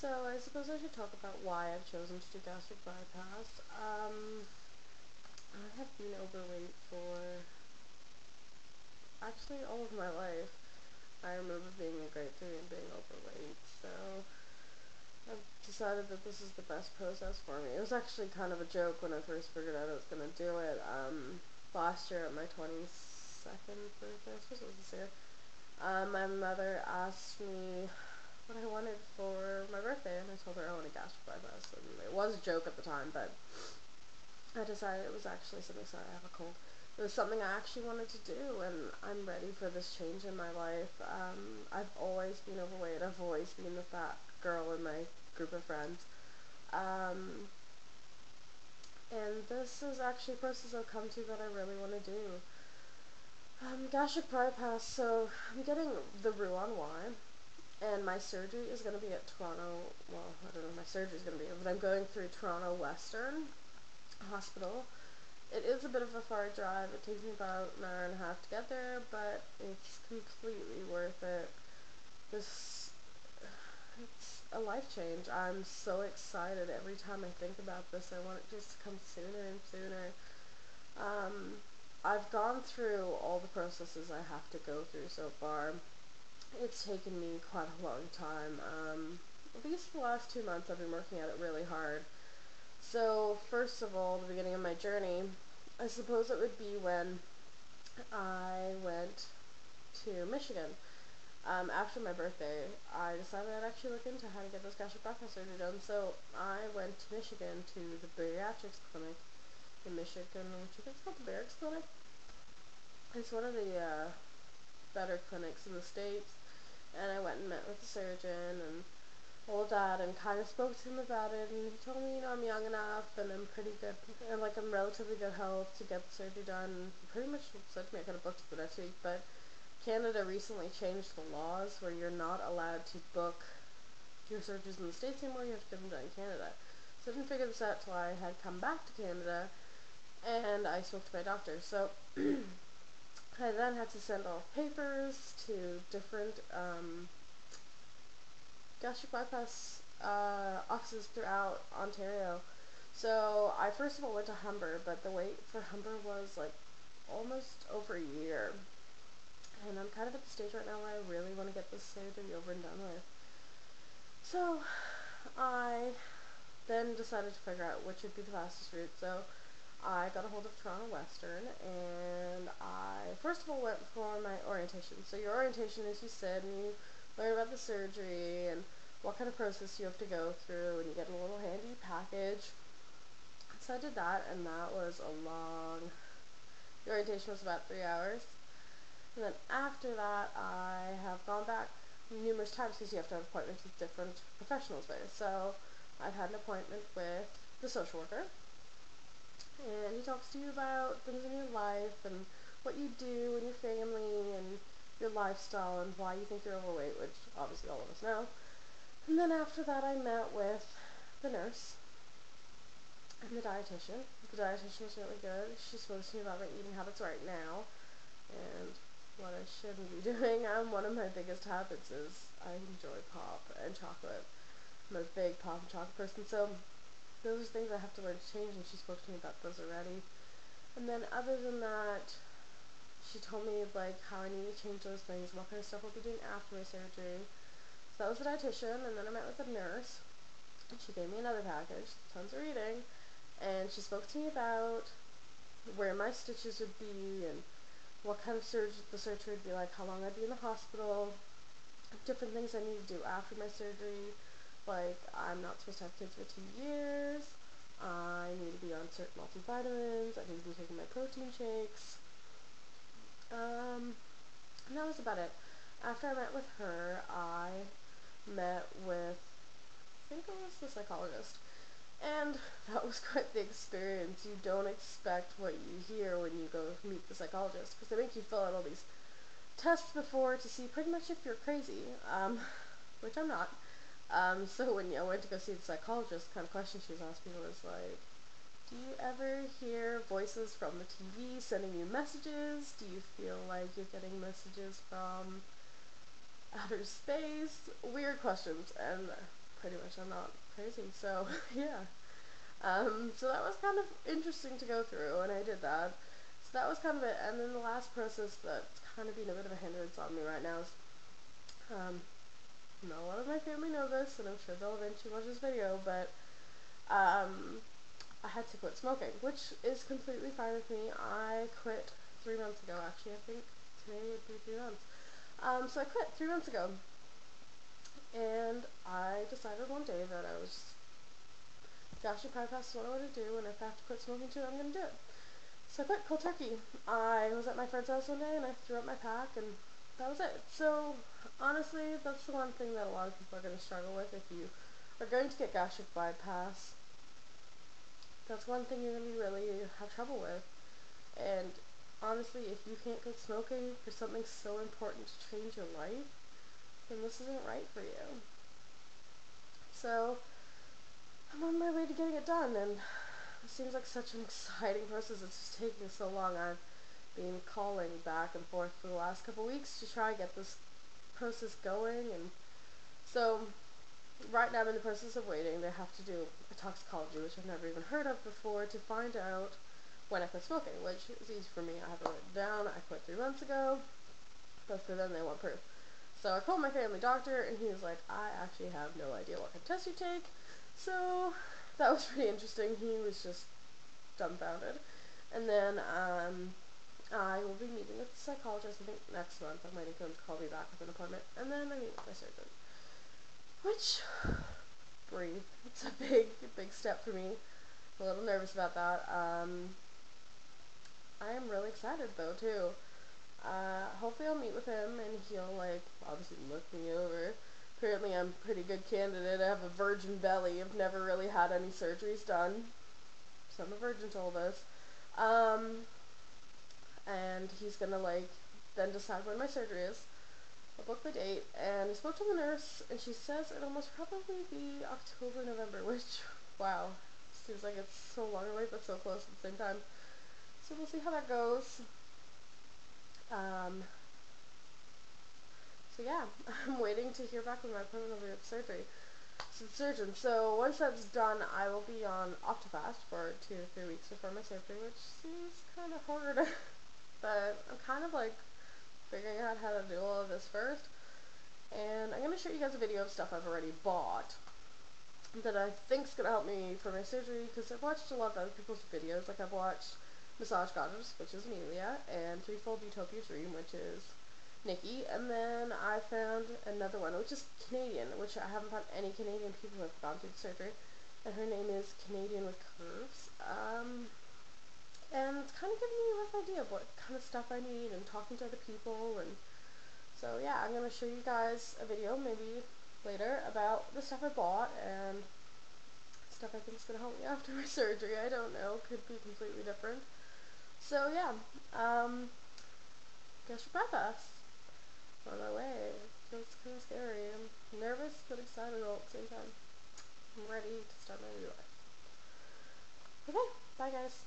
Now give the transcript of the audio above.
So I suppose I should talk about why I've chosen to do gastric bypass. I have been overweight for actually all of my life. I remember being a grade 3 and being overweight, so I've decided that this is the best process for me. It was actually kind of a joke when I first figured out I was going to do it. Last year at my 22nd birthday, I suppose it was this year, my mother asked me what I wanted for my birthday, and I told her I wanted gastric bypass, and it was a joke at the time, but I decided it was actually something. Sorry, I have a cold. It was something I actually wanted to do, and I'm ready for this change in my life. I've always been overweight. I've always been the fat girl in my group of friends. Um, and this is actually a process I've come to that I really want to do. Gastric bypass, so I'm getting the Roux-en-Y, and my surgery is going to be at Toronto, well, I don't know if my surgery is going to be, but I'm going through Toronto Western Hospital. It is a bit of a far drive. It takes me about an hour and a half to get there, but it's completely worth it. This, it's a life change. I'm so excited every time I think about this. I want it just to come sooner and sooner. I've gone through all the processes I have to go through so far. It's taken me quite a long time. At least the last 2 months I've been working at it really hard. So, first of all, the beginning of my journey, I suppose it would be when I went to Michigan. After my birthday, I decided I'd actually look into how to get this gastric bypass surgery done. So, I went to Michigan to the bariatrics clinic in Michigan, which I think is called the Barracks Clinic. It's one of the better clinics in the States. And I went and met with the surgeon and all that, and kind of spoke to him about it, and he told me, I'm young enough, and I'm pretty good, and I'm relatively good health to get the surgery done, and he pretty much said to me I could have booked it the next week, but Canada recently changed the laws where you're not allowed to book your surgeries in the States anymore. You have to get them done in Canada. So I didn't figure this out till I had come back to Canada, and I spoke to my doctor. So I then had to send off papers to different gastric bypass offices throughout Ontario. So I first of all went to Humber, but the wait for Humber was like almost over a year. And I'm kind of at the stage right now where I really want to get this surgery over and done with. So I then decided to figure out which would be the fastest route. So I got a hold of Toronto Western, and I first of all went for my orientation. So your orientation is you sit and you learn about the surgery and what kind of process you have to go through, and you get a little handy package. So I did that, and that was a long, the orientation was about 3 hours. And then after that, I have gone back numerous times because you have to have appointments with different professionals there. So I've had an appointment with the social worker, and he talks to you about things in your life and what you do and your family and your lifestyle and why you think you're overweight, which obviously all of us know. And then after that, I met with the nurse and the dietitian. The dietitian was really good. She spoke to me about my eating habits right now and what I shouldn't be doing. One of my biggest habits is I enjoy pop and chocolate. I'm a big pop and chocolate person, so those are things I have to learn to change, and she spoke to me about those already. And then other than that, she told me how I need to change those things, what kind of stuff I'll be doing after my surgery. So that was the dietitian, and then I met with the nurse, and she gave me another package, tons of reading, and she spoke to me about where my stitches would be, and what kind of the surgery would be like, how long I'd be in the hospital, different things I need to do after my surgery, I'm not supposed to have kids for 2 years, I need to be on certain multivitamins, I need to be taking my protein shakes, and that was about it. After I met with her, I met with, I think it was the psychologist, and that was quite the experience. You don't expect what you hear when you go meet the psychologist, because they make you fill out all these tests before to see pretty much if you're crazy, which I'm not. So when I went to go see the psychologist, the kind of question she was asking me was do you ever hear voices from the TV sending you messages? Do you feel like you're getting messages from outer space? Weird questions, and pretty much I'm not crazy. So yeah. So that was kind of interesting to go through, and I did that. So that was kind of it. And then the last process that's kind of been a bit of a hindrance on me right now is, not a lot of my family know this, and I'm sure they'll eventually watch this video, but I had to quit smoking, which is completely fine with me. I quit 3 months ago, actually. I think today would be 3 months. So I quit 3 months ago, and I decided one day that I was gastric bypass is what I want to do, and if I have to quit smoking too, I'm going to do it. So I quit cold turkey. I was at my friend's house one day, and I threw up my pack, and that was it. So honestly, that's the one thing that a lot of people are going to struggle with if you are going to get gastric bypass. That's one thing you're going to really have trouble with. And honestly, if you can't quit smoking for something so important to change your life, then this isn't right for you. So I'm on my way to getting it done, and it seems like such an exciting process. It's just taking so long. I've been calling back and forth for the last couple weeks to try to get this process going, and so right now I'm in the process of waiting. They have to do a toxicology, which I've never even heard of before, to find out when I quit smoking, which is easy for me. I have it written down. I quit 3 months ago, but for them they want proof. So I called my family doctor, and he was like, I actually have no idea what kind of test you take. So that was pretty interesting. He was just dumbfounded. And then I will be meeting with the psychologist, I think next month. I'm waiting for him to call me back with an appointment. And then I meet with my surgeon. Which, breathe. It's a big step for me. I'm a little nervous about that. I am really excited though too. Hopefully I'll meet with him and he'll like obviously look me over. Apparently I'm a pretty good candidate. I have a virgin belly. I've never really had any surgeries done. So I'm a virgin told us. And he's gonna like then decide when my surgery is. I'll book the date, and I spoke to the nurse, and she says it'll most probably be October, November, which, wow, seems like it's so long away, but so close at the same time. So we'll see how that goes. So yeah, I'm waiting to hear back when my appointment will be with surgery. So the surgeon. So once that's done, I will be on Optifast for 2 to 3 weeks before my surgery, which seems kind of hard. But I'm kind of like figuring out how to do all of this first. And I'm going to show you guys a video of stuff I've already bought that I think is going to help me for my surgery, because I've watched a lot of other people's videos. Like I've watched Massage Goddess, which is Amelia, and Threefold Utopia Dream, which is Nikki, and then I found another one, which is Canadian, which I haven't found any Canadian people who have gone through the surgery, and her name is Canadian with Curves. And it's kind of giving me a rough idea of what kind of stuff I need, and talking to other people, and so yeah, I'm going to show you guys a video, maybe later, about the stuff I bought, and stuff I think is going to help me after my surgery. I don't know, could be completely different. So yeah, gastric bypass. On my way. Feels kind of scary. I'm nervous but excited all at the same time. I'm ready to start my new life. Okay, bye guys.